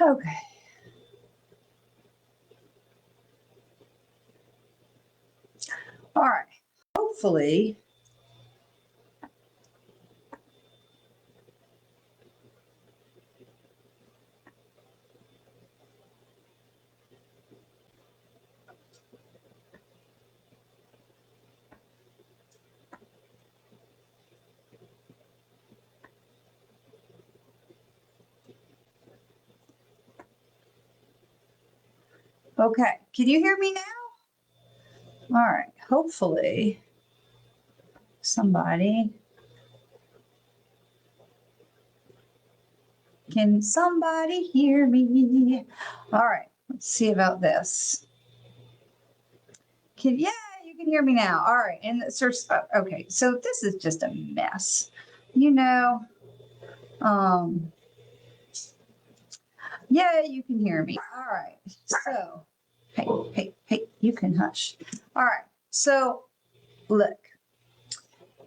Okay. All right. Hopefully, okay. Can you hear me now? All right. Hopefully, somebody can somebody hear me? All right. Let's see about this. Yeah, you can hear me now. All right. And the search. Okay. So this is just a mess. You know, um, yeah, you can hear me. All right. So, hey, you can hush. All right. So, look,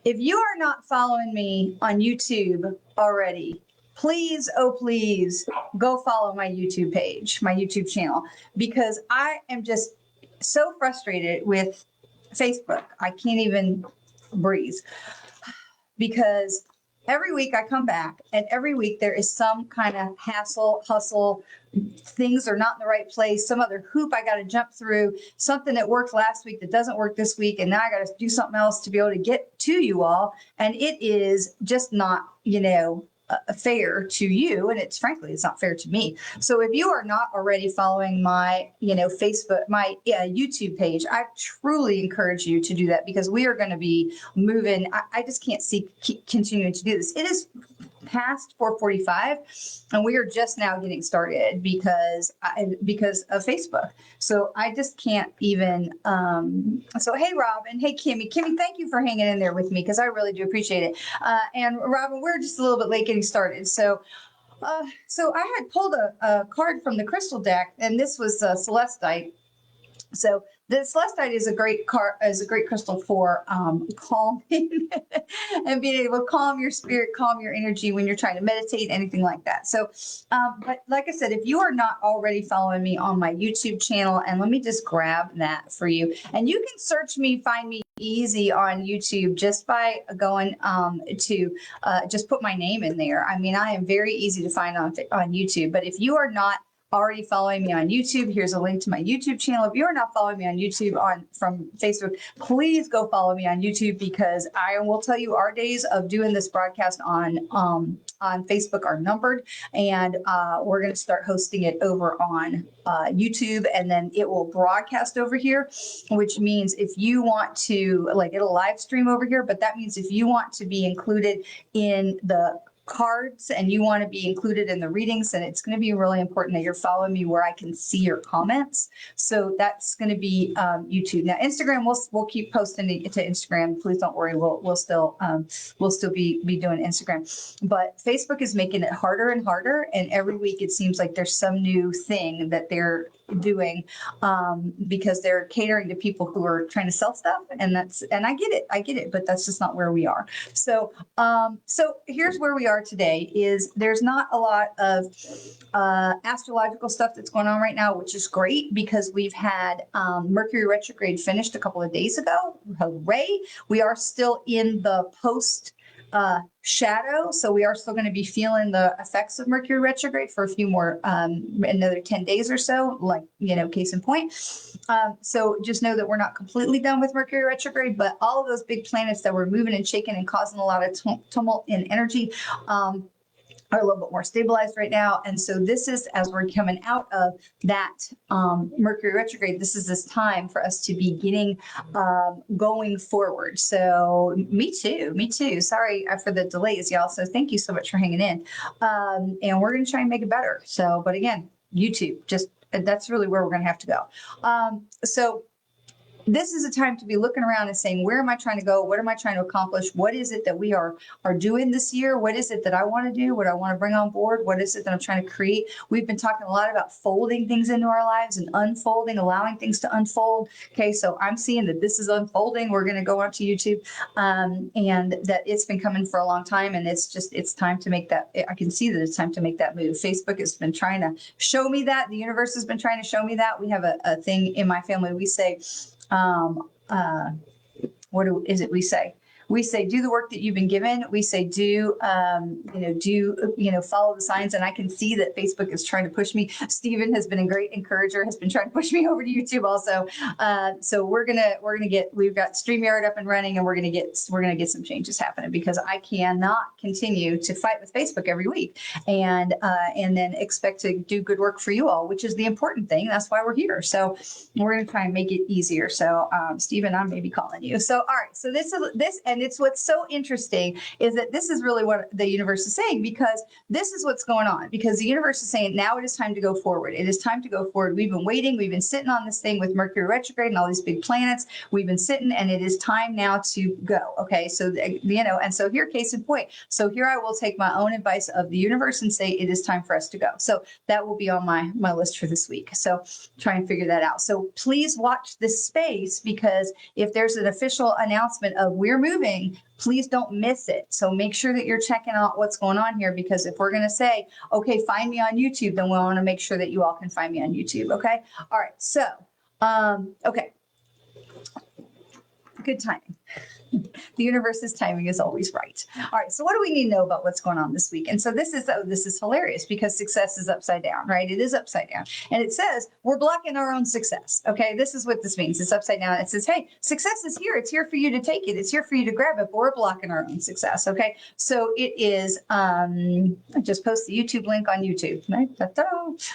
if you are not following me on YouTube already, please, oh, please go follow my YouTube page, my YouTube channel, because I am just so frustrated with Facebook. I can't even breathe because every week I come back and every week there is some kind of hustle, things are not in the right place, some other hoop I got to jump through, something that worked last week that doesn't work this week, and now I got to do something else to be able to get to you all. And it is just not, fair to you, and it's frankly it's not fair to me. So if you are not already following my Facebook, my YouTube page, I truly encourage you to do that, because we are going to be moving. I just can't see continuing to do this. It is past 4:45 and we are just now getting started because of Facebook. So I just can't even so hey Robin, hey Kimmy, thank you for hanging in there with me, because I really do appreciate it. And Robin, we're just a little bit late getting started. So I had pulled a card from the crystal deck, and this was Celestite. So the Celestite is a great crystal for calming and being able to calm your spirit, calm your energy when you're trying to meditate, anything like that. So, but like I said, if you are not already following me on my YouTube channel, and let me just grab that for you, and you can find me easy on YouTube just by going to just put my name in there. I mean, I am very easy to find on YouTube, but if you are not already following me on YouTube, here's a link to my YouTube channel. If you're not following me on YouTube from Facebook, please go follow me on YouTube, because I will tell you our days of doing this broadcast on Facebook are numbered, and we're going to start hosting it over on YouTube, and then it will broadcast over here, which means if you want to, it'll live stream over here, but that means if you want to be included in the cards and you want to be included in the readings, and it's going to be really important that you're following me where I can see your comments. So that's going to be YouTube. Now Instagram, we'll keep posting to Instagram. Please don't worry, we'll still be doing Instagram. But Facebook is making it harder and harder, and every week it seems like there's some new thing that they're doing because they're catering to people who are trying to sell stuff, and I get it, but that's just not where we are. So here's where we are today. Is there's not a lot of astrological stuff that's going on right now, which is great, because we've had Mercury retrograde finished a couple of days ago. Hooray! We are still in the post shadow, so we are still going to be feeling the effects of Mercury retrograde for a few more another 10 days or so, case in point. So just know that we're not completely done with Mercury retrograde, but all of those big planets that were moving and shaking and causing a lot of tumult in energy are a little bit more stabilized right now. And so this is, as we're coming out of that Mercury retrograde, this is this time for us to be getting going forward. So me too. Sorry for the delays, y'all. So thank you so much for hanging in. And we're going to try and make it better. So, but again, YouTube, that's really where we're going to have to go. So this is a time to be looking around and saying, where am I trying to go? What am I trying to accomplish? What is it that we are doing this year? What is it that I want to do? What I want to bring on board? What is it that I'm trying to create? We've been talking a lot about folding things into our lives and unfolding, allowing things to unfold. Okay, so I'm seeing that this is unfolding. We're going to go onto YouTube, and that it's been coming for a long time, and it's time to make that. I can see that it's time to make that move. Facebook has been trying to show me that. The universe has been trying to show me that. We have a thing in my family. We say, is it we say? We say, do the work that you've been given. We say, follow the signs. And I can see that Facebook is trying to push me. Stephen has been a great encourager, has been trying to push me over to YouTube also. So we've got StreamYard up and running, and we're gonna get some changes happening, because I cannot continue to fight with Facebook every week and then expect to do good work for you all, which is the important thing. That's why we're here. So we're gonna try and make it easier. So Stephen, I'm maybe calling you. So all right. So this. And it's what's so interesting is that this is really what the universe is saying, because this is what's going on, because the universe is saying now it is time to go forward. It is time to go forward. We've been waiting. We've been sitting on this thing with Mercury retrograde and all these big planets. We've been sitting, and it is time now to go. Okay. So, and so here, case in point. So here I will take my own advice of the universe and say, it is time for us to go. So that will be on my list for this week. So try and figure that out. So please watch this space, because if there's an official announcement of we're moving, please don't miss it. So make sure that you're checking out what's going on here, because if we're going to say, okay, find me on YouTube, then we want to make sure that you all can find me on YouTube. Okay. All right. So, okay. Good timing. The universe's timing is always right. All right. So what do we need to know about what's going on this week? And so this is hilarious, because success is upside down, right? It is upside down. And it says we're blocking our own success. Okay. This is what this means. It's upside down. It says, hey, success is here. It's here for you to take it. It's here for you to grab it, but we're blocking our own success. Okay. So it is, I just post the YouTube link on YouTube. Right?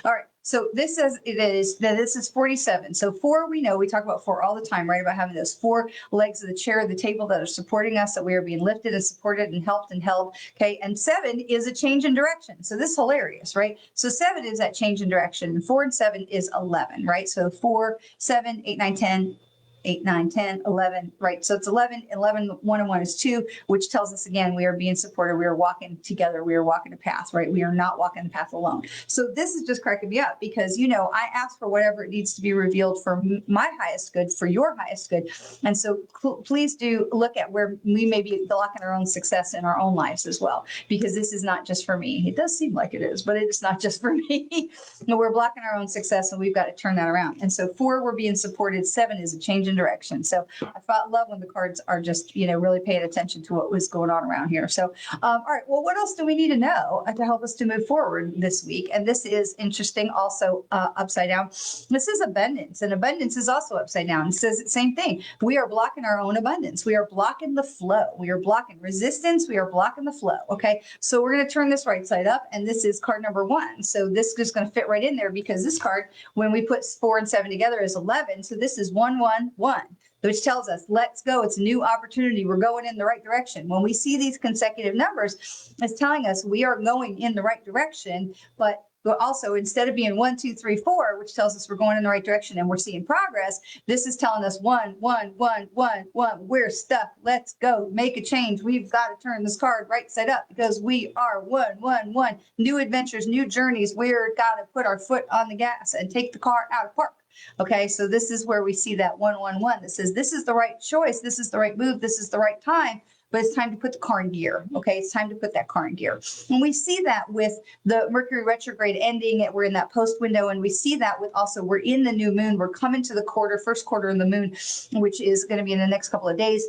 All right. So this says this is 47. So 4, we know, we talk about 4 all the time, right? About having those 4 legs of the chair, the table that are supporting us, that we are being lifted and supported and helped and held. Okay. And 7 is a change in direction. So this is hilarious, right? So 7 is that change in direction, and 4 and 7 is 11, right? So 4, 7, 8, 9, 10. 8, 9, 10, 11, right? So it's 11, 1 and 1 is 2, which tells us again, we are being supported. We are walking together. We are walking a path, right? We are not walking the path alone. So this is just cracking me up, because, I ask for whatever it needs to be revealed for my highest good, for your highest good. And so please do look at where we may be blocking our own success in our own lives as well, because this is not just for me. It does seem like it is, but it's not just for me. No, we're blocking our own success, and we've got to turn that around. And so 4, we're being supported. 7 is a change in direction. So I love when the cards are just, really paying attention to what was going on around here. So, all right. Well, what else do we need to know to help us to move forward this week? And this is interesting. Also upside down. This is abundance, and abundance is also upside down. It says the same thing. We are blocking our own abundance. We are blocking the flow. We are blocking resistance. We are blocking the flow. Okay. So we're going to turn this right side up, and this is card number 1. So this is going to fit right in there, because this card, when we put 4 and 7 together, is 11. So this is 1, 1, 1. Which tells us, let's go. It's a new opportunity. We're going in the right direction. When we see these consecutive numbers, it's telling us we are going in the right direction, but also, instead of being 1, 2, 3, 4, which tells us we're going in the right direction and we're seeing progress, this is telling us 1, 1, 1, 1, 1. We're stuck. Let's go. Make a change. We've got to turn this card right side up, because we are 1, 1, 1. New adventures, new journeys. We're got to put our foot on the gas and take the car out of park. Okay, so this is where we see that 1, 1, 1 that says this is the right choice, this is the right move, this is the right time, but it's time to put the car in gear. Okay, it's time to put that car in gear. And we see that with the Mercury retrograde ending, we're in that post window, and we see that with also, we're in the new moon, we're coming to the first quarter of the moon, which is going to be in the next couple of days.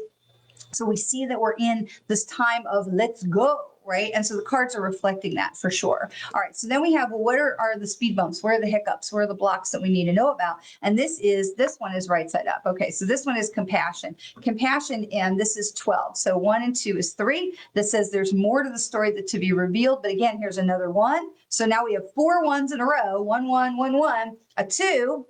So we see that we're in this time of let's go. Right. And so the cards are reflecting that for sure. All right. So then we have, well, what are the speed bumps? Where are the hiccups? Where are the blocks that we need to know about? And this one is right side up. Okay. So this one is compassion, and this is 12. So 1 and 2 is 3. That says there's more to the story that to be revealed. But again, here's another 1. So now we have 4 1s in a row, 1, 1, 1, 1, a 2.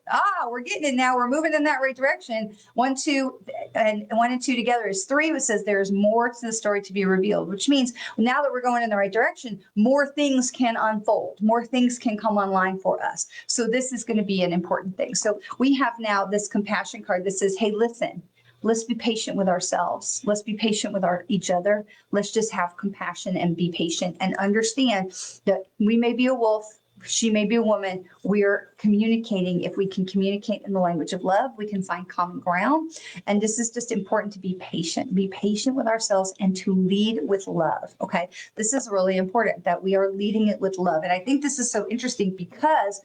We're getting it now. We're moving in that right direction. 1, 2, and 1 and 2 together is 3, which says there's more to the story to be revealed, which means now that that we're going in the right direction, more things can unfold, more things can come online for us. So this is going to be an important thing. So we have now this compassion card that says, hey, listen, let's be patient with ourselves. Let's be patient with each other. Let's just have compassion and be patient and understand that we may be a wolf. She may be a woman. We're communicating. If we can communicate in the language of love, we can find common ground. And this is just important to be patient with ourselves and to lead with love. Okay. This is really important that we are leading it with love. And I think this is so interesting because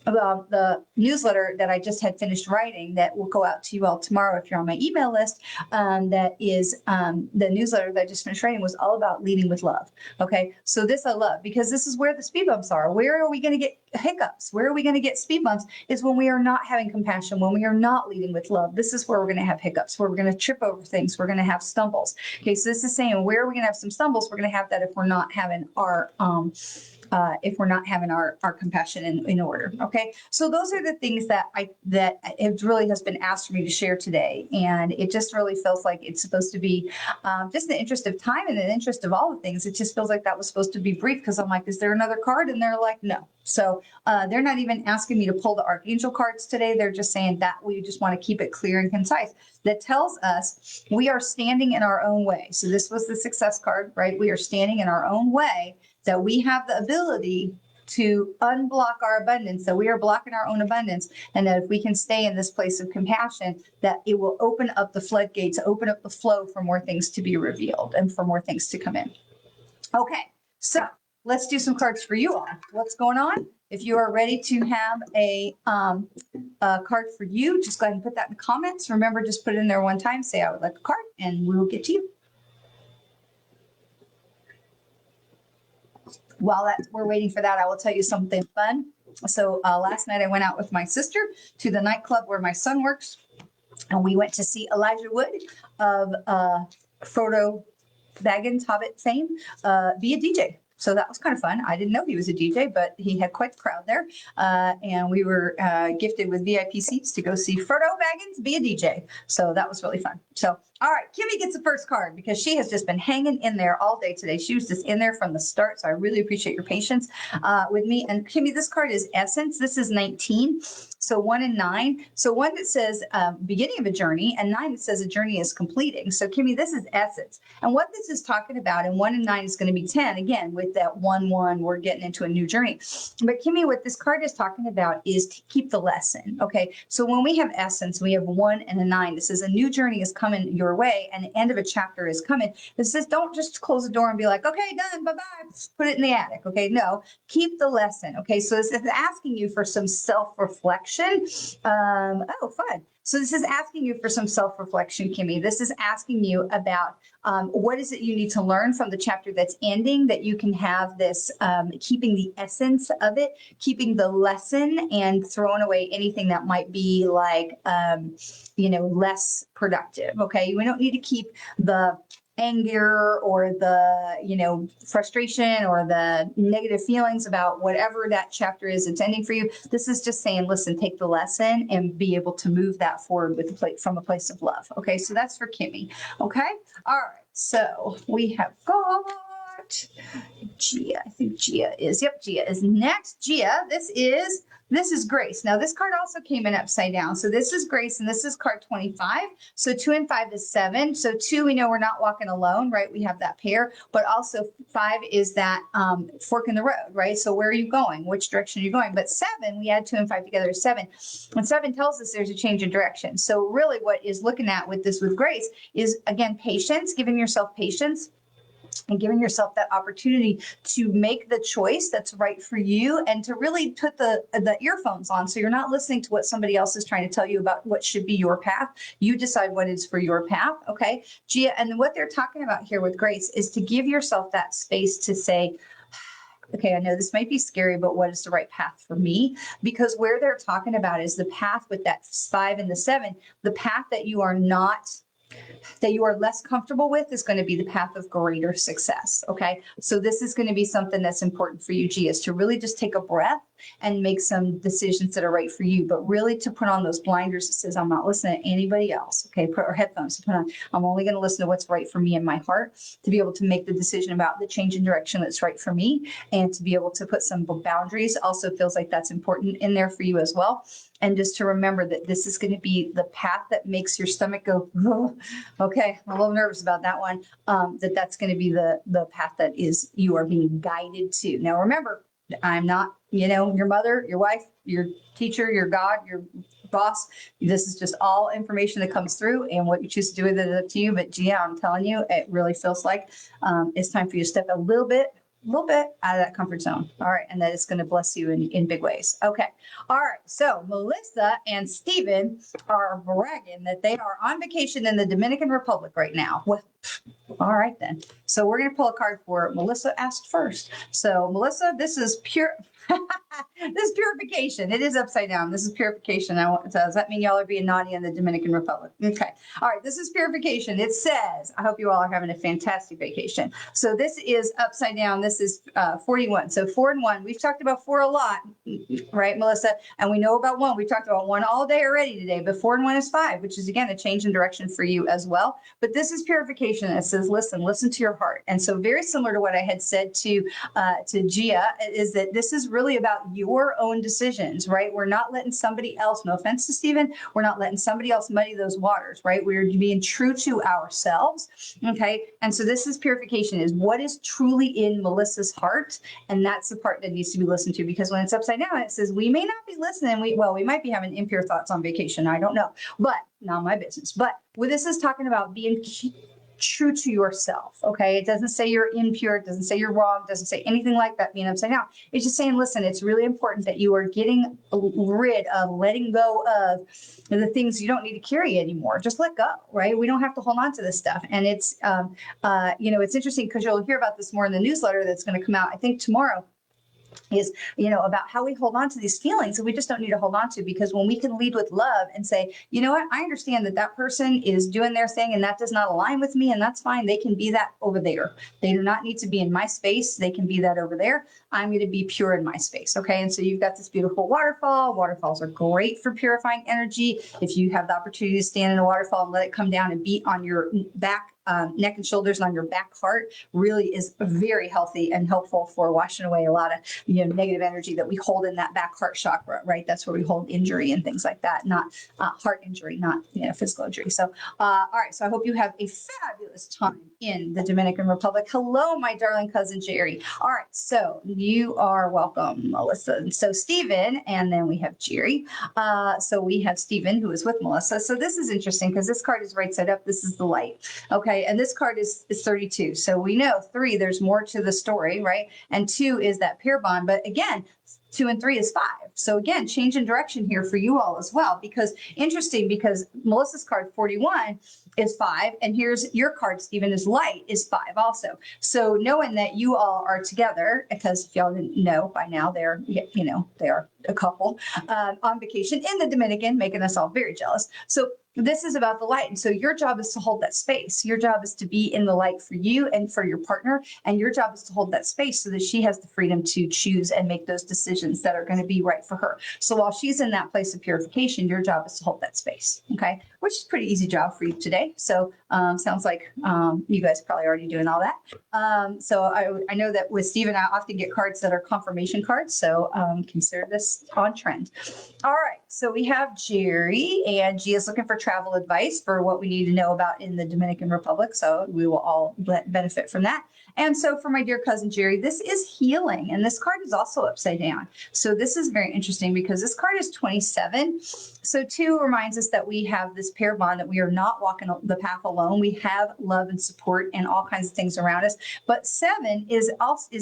the newsletter that I just had finished writing that will go out to you all tomorrow if you're on my email list, that is the newsletter that I just finished writing was all about leading with love. Okay. So this I love because this is where the speed bumps are. Where are we going to get hiccups? Where are we going to get speed bumps is when we are not having compassion, when we are not leading with love. This is where we're going to have hiccups, where we're going to trip over things. We're going to have stumbles. Okay. So this is saying where are we going to have some stumbles? We're going to have that if we're not having our, our compassion in order. Okay. So those are the things that it really has been asked for me to share today. And it just really feels like it's supposed to be just in the interest of time and in the interest of all the things. It just feels like that was supposed to be brief because I'm like, is there another card? And they're like, no. So they're not even asking me to pull the Archangel cards today. They're just saying that we just want to keep it clear and concise. That tells us we are standing in our own way. So this was the success card, right? We are standing in our own way, that we have the ability to unblock our abundance, that we are blocking our own abundance, and that if we can stay in this place of compassion, that it will open up the floodgates, open up the flow for more things to be revealed and for more things to come in. Okay, so let's do some cards for you all. What's going on? If you are ready to have a card for you, just go ahead and put that in the comments. Remember, just put it in there one time, say I would like a card, and we will get to you. While we're waiting for that, I will tell you something fun. So last night I went out with my sister to the nightclub where my son works, and we went to see Elijah Wood of Frodo Baggins Hobbit fame be a DJ. So that was kind of fun. I didn't know he was a DJ, but he had quite the crowd there. And we were gifted with VIP seats to go see Frodo Baggins be a DJ. So that was really fun. So, all right, Kimmy gets the first card because she has just been hanging in there all day today. She was just in there from the start. So I really appreciate your patience with me. And Kimmy, this card is Essence. This is 19. So 1 and 9. So 1 that says beginning of a journey, and 9 that says a journey is completing. So Kimmy, this is Essence. And what this is talking about, and 1 and 9 is going to be 10. Again, with that 1-1, we're getting into a new journey. But Kimmy, what this card is talking about is to keep the lesson. Okay. So when we have Essence, we have 1 and a 9. This is a new journey is coming your way, and the end of a chapter is coming. This says don't just close the door and be like, okay, done, bye-bye, put it in the attic. Okay. No, keep the lesson. Okay. So this is asking you for some self-reflection. Oh, fun. So this is asking you for some self-reflection, Kimmy. This is asking you about what is it you need to learn from the chapter that's ending, that you can have this keeping the essence of it, keeping the lesson, and throwing away anything that might be like, less productive. Okay. We don't need to keep the anger or the frustration or the negative feelings about whatever that chapter is it's ending for you. This is just saying, listen, take the lesson and be able to move that forward from a place of love. Okay, so that's for Kimmy. Okay, all right, so we have got Gia. I think Gia is next. Gia, this is Grace. Now this card also came in upside down. So this is Grace, and this is card 25. So 2 and 5 is 7. So 2, we know we're not walking alone, right? We have that pair, but also 5 is that fork in the road, right? So where are you going? Which direction are you going? But 7, we add 2 and 5 together is 7. And 7 tells us there's a change in direction. So really what is looking at with Grace is, again, patience, giving yourself patience, and giving yourself that opportunity to make the choice that's right for you, and to really put the earphones on so you're not listening to what somebody else is trying to tell you about what should be your path. You decide what is for your path, okay? Gia, and what they're talking about here with Grace is to give yourself that space to say, okay, I know this might be scary, but what is the right path for me? Because where they're talking about is the path with that 5 and the 7, the path that you are less comfortable with is going to be the path of greater success. Okay. So this is going to be something that's important for you, G, is to really just take a breath and make some decisions that are right for you, but really to put on those blinders that says, I'm not listening to anybody else. Okay. Put our headphones to put on. I'm only going to listen to what's right for me in my heart, to be able to make the decision about the change in direction that's right for me, and to be able to put some boundaries. Also feels like that's important in there for you as well. And just to remember that this is going to be the path that makes your stomach go, oh, okay, I'm a little nervous about that one. That's going to be the path that is you are being guided to. Now, remember, I'm not, your mother, your wife, your teacher, your God, your boss. This is just all information that comes through, and what you choose to do with it is up to you. But Gia, I'm telling you, it really feels like it's time for you to step a little bit out of that comfort zone. All right. And that is going to bless you in big ways. Okay. All right. So Melissa and Stephen are bragging that they are on vacation in the Dominican Republic right now. Well, all right then. So we're going to pull a card for Melissa asked first. So Melissa, this is pure. This is purification. It is upside down. This is purification. Does that mean y'all are being naughty in the Dominican Republic? Okay. All right. This is purification. It says, I hope you all are having a fantastic vacation. So this is upside down. This is 41. So 4 and 1. We've talked about 4 a lot, right, Melissa? And we know about 1. We've talked about 1 all day already today, but 4 and 1 is 5, which is, again, a change in direction for you as well. But this is purification. It says, listen to your heart. And so very similar to what I had said to Gia, is that this is really about your own decisions, right? We're not letting somebody else, no offense to Stephen, we're not letting somebody else muddy those waters, right? We're being true to ourselves, okay? And so this is purification, is what is truly in Melissa's heart, and that's the part that needs to be listened to, because when it's upside down, it says we may not be listening. We might be having impure thoughts on vacation. I don't know, but not my business. But this is talking about being true to yourself. Okay. It doesn't say you're impure. It doesn't say you're wrong. It doesn't say anything like that being upside down. It's just saying, listen, it's really important that you are getting rid of, letting go of the things you don't need to carry anymore. Just let go, right? We don't have to hold on to this stuff. And it's, it's interesting because you'll hear about this more in the newsletter that's going to come out, I think tomorrow, is, about how we hold on to these feelings that we just don't need to hold on to, because when we can lead with love and say, you know what, I understand that person is doing their thing and that does not align with me, and that's fine. They can be that over there. They do not need to be in my space. They can be that over there. I'm going to be pure in my space. Okay. And so you've got this beautiful waterfall. Waterfalls are great for purifying energy. If you have the opportunity to stand in a waterfall and let it come down and beat on your back, neck and shoulders, and on your back heart, really is very healthy and helpful for washing away a lot of negative energy that we hold in that back heart chakra, right? That's where we hold injury and things like that, not heart injury, not physical injury. So all right, so I hope you have a fabulous time in the Dominican Republic. Hello, my darling cousin Jerry. All right, so you are welcome, Melissa. So Stephen, and then we have Jerry. So we have Stephen, who is with Melissa. So this is interesting because this card is right side up. This is the light. Okay, and this card is 32. So we know 3, there's more to the story, right? And 2 is that pair bond. But again, 2 and 3 is 5. So again, change in direction here for you all as well, because interesting, because Melissa's card 41 is 5. And here's your card, Stephen, is light, is 5 also. So knowing that you all are together, because if y'all didn't know by now, they are a couple on vacation in the Dominican, making us all very jealous. So this is about the light. And so your job is to hold that space. Your job is to be in the light for you and for your partner. And your job is to hold that space so that she has the freedom to choose and make those decisions that are going to be right for her. So while she's in that place of purification, your job is to hold that space. Okay. Which is a pretty easy job for you today. So sounds like you guys are probably already doing all that. So I know that with Stephen, I often get cards that are confirmation cards. So consider this on trend. All right. So we have Jerry, and G is looking for travel advice for what we need to know about in the Dominican Republic. So we will all benefit from that. And so for my dear cousin Jerry, this is healing. And this card is also upside down. So this is very interesting because this card is 27. So 2 reminds us that we have this pair bond, that we are not walking the path alone. We have love and support and all kinds of things around us. But 7 is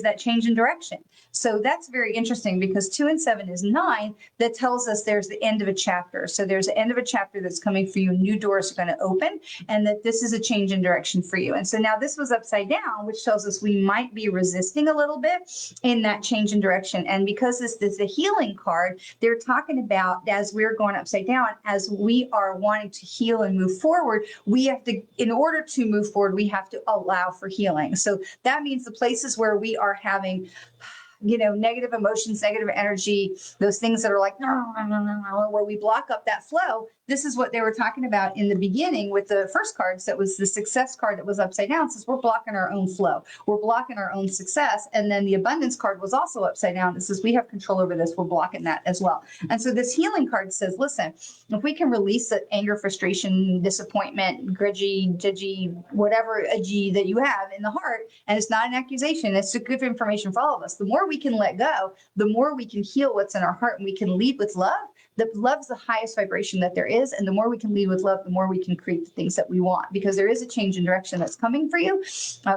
that change in direction. So that's very interesting because 2 and 7 is 9. That tells us there's the end of a chapter. So there's the end of a chapter that's coming for you. New doors are going to open, and that this is a change in direction for you. And so now this was upside down, which tells us we might be resisting a little bit in that change in direction. And because this is a healing card, they're talking about, as we're going upside down, as we are wanting to heal and move forward, we have to, in order to move forward, we have to allow for healing. So that means the places where we are having negative emotions, negative energy, those things that are like, where we block up that flow. This is what they were talking about in the beginning with the first cards. That was the success card that was upside down. Says we're blocking our own flow. We're blocking our own success. And then the abundance card was also upside down. It says we have control over this. We're blocking that as well. And so this healing card says, listen, if we can release the anger, frustration, disappointment, grudgy, judgy, whatever edgy that you have in the heart, and it's not an accusation, it's a good information for all of us. The more we can let go, the more we can heal what's in our heart, and we can lead with love. The love's the highest vibration that there is. And the more we can lead with love, the more we can create the things that we want, because there is a change in direction that's coming for you,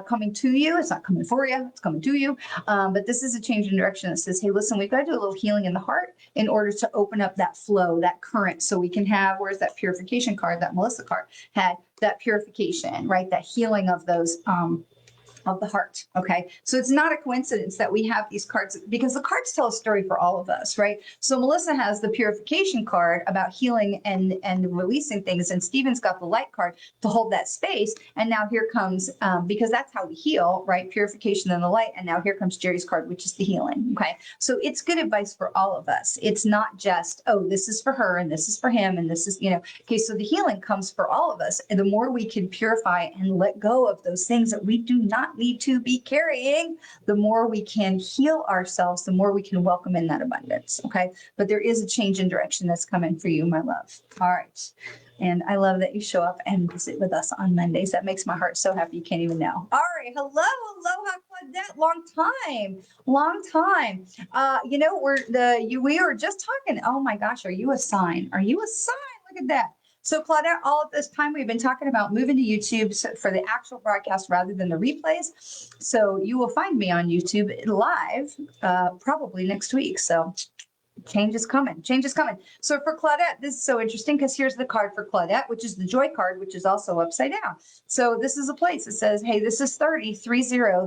coming to you. It's not coming for you, it's coming to you. But this is a change in direction that says, hey, listen, we've got to do a little healing in the heart in order to open up that flow, that current. So we can have, where's that purification card that Melissa card had, that purification, right? That healing of those, of the heart. Okay. So it's not a coincidence that we have these cards, because the cards tell a story for all of us, right? So Melissa has the purification card about healing and releasing things. And Stephen's got the light card to hold that space. And now here comes, because that's how we heal, right? Purification and the light. And now here comes Jerry's card, which is the healing. Okay. So it's good advice for all of us. It's not just, oh, this is for her and this is for him. And this is, okay. So the healing comes for all of us. And the more we can purify and let go of those things that we do not need to be carrying, the more we can heal ourselves, the more we can welcome in that abundance. Okay. But there is a change in direction that's coming for you, my love. All right. And I love that you show up and visit with us on Mondays. That makes my heart so happy. You can't even know. All right. Hello. Aloha, Claudette. Long time. We were just talking. Oh my gosh. Are you a sign? Look at that. So Claudette, all of this time we've been talking about moving to YouTube for the actual broadcast rather than the replays. So you will find me on YouTube live probably next week. So change is coming. So for Claudette, this is so interesting because here's the card for Claudette, which is the joy card, which is also upside down. So this is a place that says, hey, this is 30.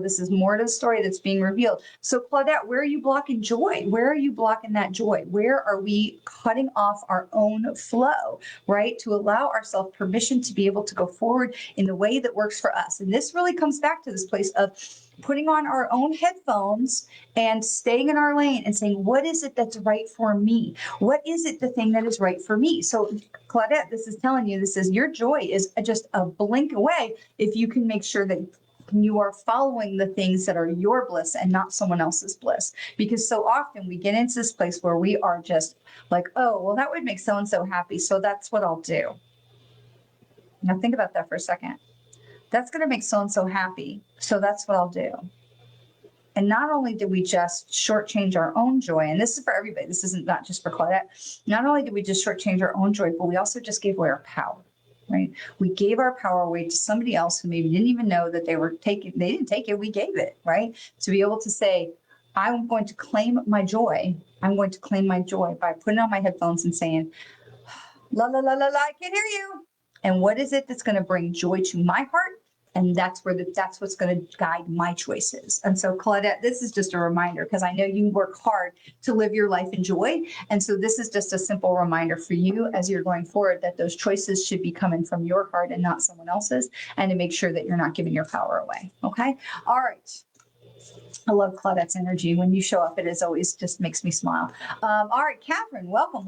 This is more to the story that's being revealed. So Claudette, where are you blocking joy? Where are you blocking that joy? Where are we cutting off our own flow, right? To allow ourselves permission to be able to go forward in the way that works for us. And this really comes back to this place of putting on our own headphones and staying in our lane and saying, what is it that's right for me? What is it, the thing that is right for me? So Claudette, this is telling you, this is your joy is just a blink away if you can make sure that you are following the things that are your bliss and not someone else's bliss. Because so often we get into this place where we are just like, oh, well, that would make so-and-so happy, so that's what I'll do. Now think about that for a second. That's going to make so-and-so happy, so that's what I'll do. And not only did we just shortchange our own joy, and this is for everybody, this isn't not just for Claudette, not only did we just shortchange our own joy, but we also just gave away our power, right? We gave our power away to somebody else who maybe didn't even know that they didn't take it, we gave it, right? To be able to say, I'm going to claim my joy. I'm going to claim my joy by putting on my headphones and saying, la, la, la, la, la, I can't hear you. And what is it that's going to bring joy to my heart? And that's what's going to guide my choices. And so Claudette, this is just a reminder, because I know you work hard to live your life in joy. And so this is just a simple reminder for you as you're going forward, that those choices should be coming from your heart and not someone else's, and to make sure that you're not giving your power away. Okay. All right. I love Claudette's energy. When you show up, it is always just makes me smile. All right, Catherine, welcome.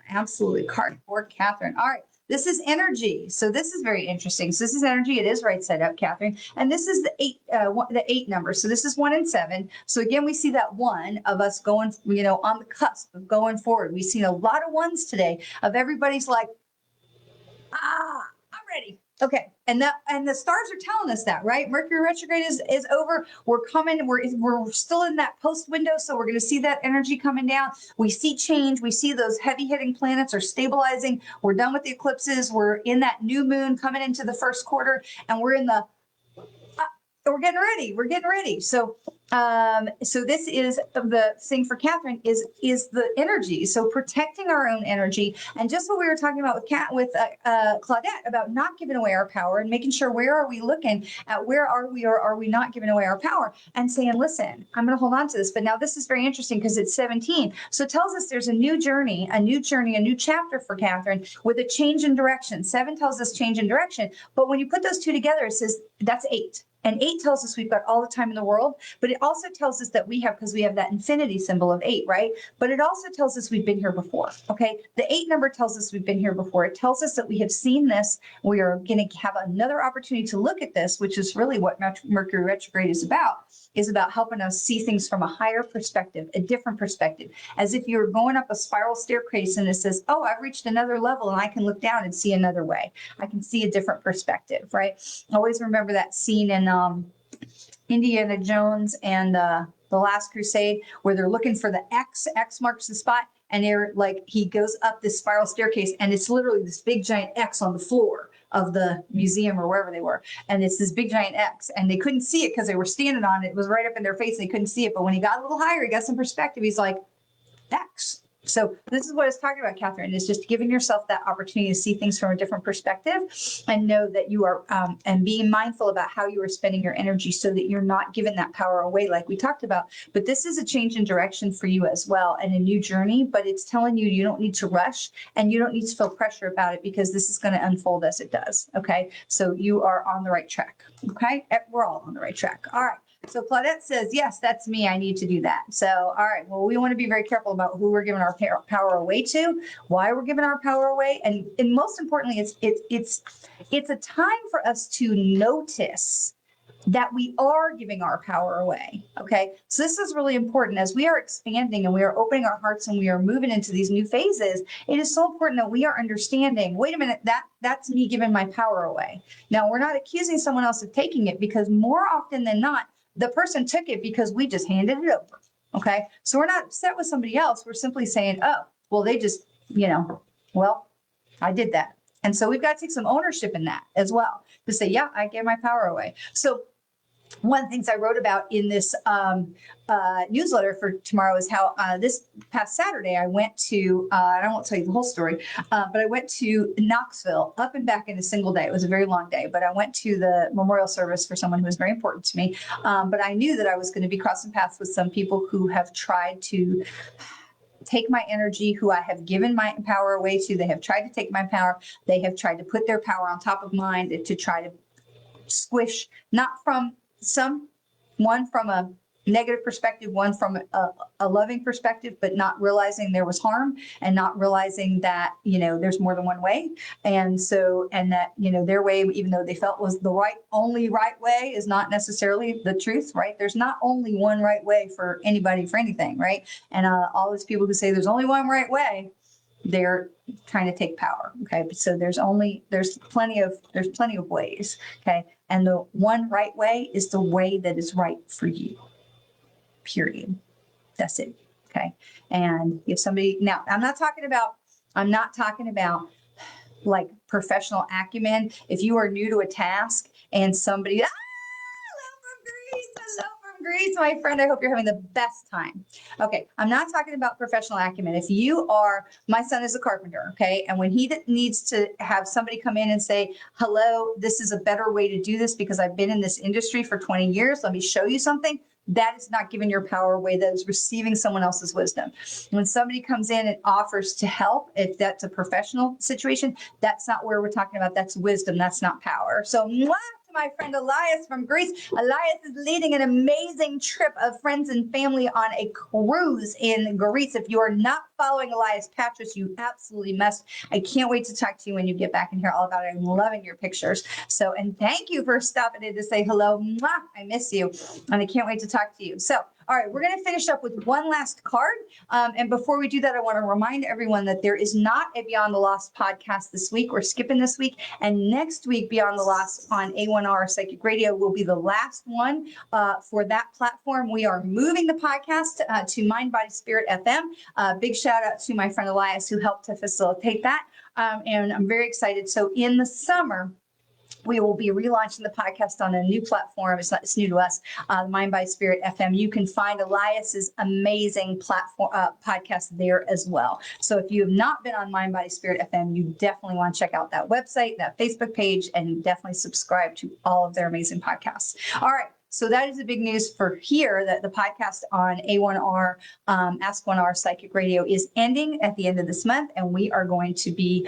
Absolutely. Card for Catherine. All right. This is energy. So this is very interesting. So this is energy. It is right side up, Catherine. And this is the eight number. So this is 1 and 7. So again, we see that one of us going, on the cusp of going forward. We've seen a lot of ones today of everybody's like, I'm ready. Okay. And the stars are telling us that, right? Mercury retrograde is over. We're coming. We're still in that post window. So we're going to see that energy coming down. We see change. We see those heavy hitting planets are stabilizing. We're done with the eclipses. We're in that new moon coming into the first quarter, and we're in the, we're getting ready. So this is the thing for Catherine is the energy. So protecting our own energy, and just what we were talking about with Claudette about not giving away our power and making sure, where are we looking at, where are we or are we not giving away our power, and saying, listen, I'm going to hold on to this. But now this is very interesting because it's 17. So it tells us there's a new journey, a new chapter for Catherine with a change in direction. 7 tells us change in direction. But when you put those two together, it says that's 8. And 8 tells us we've got all the time in the world, but it also tells us that we have, because we have that infinity symbol of 8, right? But it also tells us we've been here before, okay? The 8 number tells us we've been here before. It tells us that we have seen this. We are going to have another opportunity to look at this, which is really what Mercury retrograde is about helping us see things from a higher perspective, a different perspective, as if you're going up a spiral staircase and it says, oh, I've reached another level and I can look down and see another way. I can see a different perspective, right? I always remember that scene in Indiana Jones and the Last Crusade, where they're looking for the X marks the spot, and they're like, he goes up this spiral staircase and it's literally this big giant X on the floor of the museum or wherever they were. And it's this big giant X, and they couldn't see it because they were standing on it. It was right up in their face. They couldn't see it. But when he got a little higher, he got some perspective. He's like, X. So this is what I was talking about, Catherine, is just giving yourself that opportunity to see things from a different perspective and know that you are, and being mindful about how you are spending your energy so that you're not giving that power away like we talked about. But this is a change in direction for you as well and a new journey, but it's telling you you don't need to rush and you don't need to feel pressure about it because this is going to unfold as it does. Okay. So you are on the right track. Okay. We're all on the right track. All right. So Claudette says, yes, that's me. I need to do that. So, all right. Well, we want to be very careful about who we're giving our power away to, why we're giving our power away. And most importantly, it's a time for us to notice that we are giving our power away. Okay. So this is really important as we are expanding and we are opening our hearts and we are moving into these new phases. It is so important that we are understanding, wait a minute, that's me giving my power away. Now, we're not accusing someone else of taking it, because more often than not, the person took it because we just handed it over. Okay. So we're not upset with somebody else. We're simply saying, oh, well, they just, well, I did that. And so we've got to take some ownership in that as well, to say, yeah, I gave my power away. So one of the things I wrote about in this newsletter for tomorrow is how this past Saturday I went to, and I won't tell you the whole story, but I went to Knoxville up and back in a single day. It was a very long day, but I went to the memorial service for someone who was very important to me. But I knew that I was going to be crossing paths with some people who have tried to take my energy, who I have given my power away to. They have tried to take my power. They have tried to put their power on top of mine to try to squish, not from one from a negative perspective, one from a loving perspective, but not realizing there was harm and not realizing that, there's more than one way. And that, their way, even though they felt was the only right way, is not necessarily the truth, right? There's not only one right way for anybody, for anything, right? And all those people who say there's only one right way, they're trying to take power. Okay. So there's plenty of ways. Okay. And the one right way is the way that is right for you. Period. That's it. Okay. And if somebody, now I'm not talking about like professional acumen. If you are new to a task and somebody, hello from Greece, my friend, I hope you're having the best time. Okay. I'm not talking about professional acumen. If you are, my son is a carpenter. Okay. And when he needs to have somebody come in and say, hello, this is a better way to do this because I've been in this industry for 20 years. Let me show you something. That is not giving your power away. That is receiving someone else's wisdom. When somebody comes in and offers to help, if that's a professional situation, that's not where we're talking about. That's wisdom. That's not power. So, mwah, to my friend Elias from Greece. Elias is leading an amazing trip of friends and family on a cruise in Greece. If you are not following Elias Patras, you absolutely must. I can't wait to talk to you when you get back and hear all about it. I'm loving your pictures. So, and thank you for stopping in to say hello. Mwah, I miss you. And I can't wait to talk to you. So, all right, we're going to finish up with one last card. And before we do that, I want to remind everyone that there is not a Beyond the Lost podcast this week. We're skipping this week. And next week, Beyond the Lost on A1R Psychic Radio will be the last one for that platform. We are moving the podcast to Mind, Body, Spirit FM. Big shout out to my friend Elias who helped to facilitate that. And I'm very excited. So in the summer, we will be relaunching the podcast on a new platform. It's new to us, Mind by Spirit FM. You can find Elias's amazing platform podcast there as well. So if you have not been on Mind by Spirit FM, you definitely want to check out that website, that Facebook page, and definitely subscribe to all of their amazing podcasts. All right. So that is the big news for here, that the podcast on A1R, Ask 1R Psychic Radio is ending at the end of this month, and we are going to be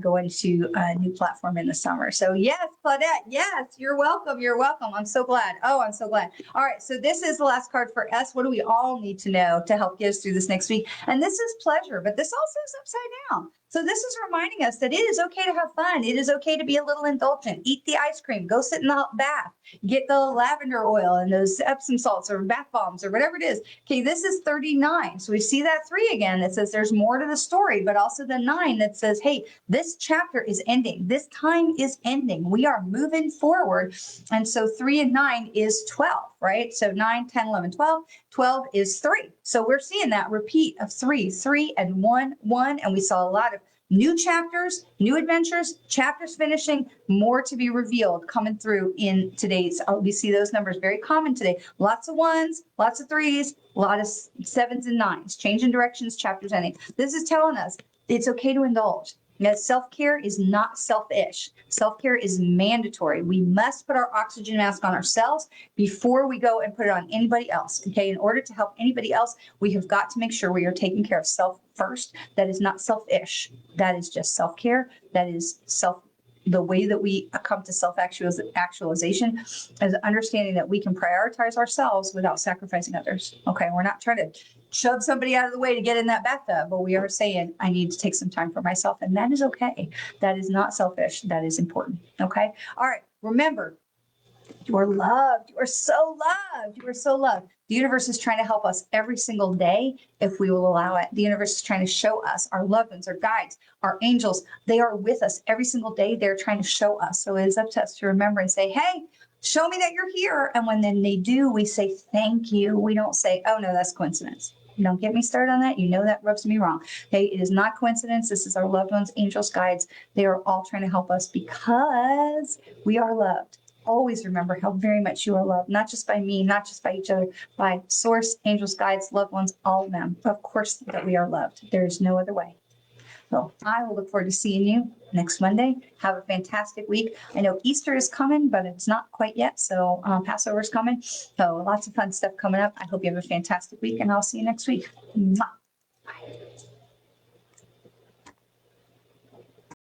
going to a new platform in the summer. So yes, Claudette, yes, you're welcome. You're welcome. I'm so glad. Oh, I'm so glad. All right. So this is the last card for us. What do we all need to know to help get us through this next week? And this is pleasure, but this also is upside down. So this is reminding us that it is okay to have fun. It is okay to be a little indulgent. Eat the ice cream. Go sit in the bath. Get the lavender oil and those Epsom salts or bath bombs or whatever it is. Okay, this is 39. So we see that 3 again that says there's more to the story, but also the 9 that says, hey, this chapter is ending. This time is ending. We are moving forward. And so 3 and 9 is 12, right? So 9, 10, 11, 12. 12 is 3. So we're seeing that repeat of 3, 3 and 1, 1. And we saw a lot of new chapters, new adventures, chapters finishing, more to be revealed coming through in today's. We see those numbers very common today. Lots of 1s, lots of 3s, a lot of 7s and 9s, changing directions, chapters ending. This is telling us it's okay to indulge. Now, self-care is not selfish. Self-care is mandatory. We must put our oxygen mask on ourselves before we go and put it on anybody else. Okay, in order to help anybody else, we have got to make sure we are taking care of self first. That is not selfish. That is just self-care. That is the way that we come to self-actualization is understanding that we can prioritize ourselves without sacrificing others. Okay, we're not trying to shove somebody out of the way to get in that bathtub, but we are saying, I need to take some time for myself, and that is okay. That is not selfish. That is important. Okay, all right, remember, you are loved. You are so loved. You are so loved. The universe is trying to help us every single day if we will allow it. The universe is trying to show us our loved ones, our guides, our angels. They are with us every single day. They're trying to show us. So it is up to us to remember and say, hey, show me that you're here. And when then they do, we say, thank you. We don't say, oh, no, that's coincidence. Don't get me started on that. You know that rubs me wrong. Okay, it is not coincidence. This is our loved ones, angels, guides. They are all trying to help us because we are loved. Always remember how very much you are loved, not just by me, not just by each other, by source, angels, guides, loved ones, all of them. Of course that we are loved. There is no other way. So I will look forward to seeing you next Monday. Have a fantastic week. I know Easter is coming, but it's not quite yet. So Passover is coming. So lots of fun stuff coming up. I hope you have a fantastic week, and I'll see you next week. Mwah.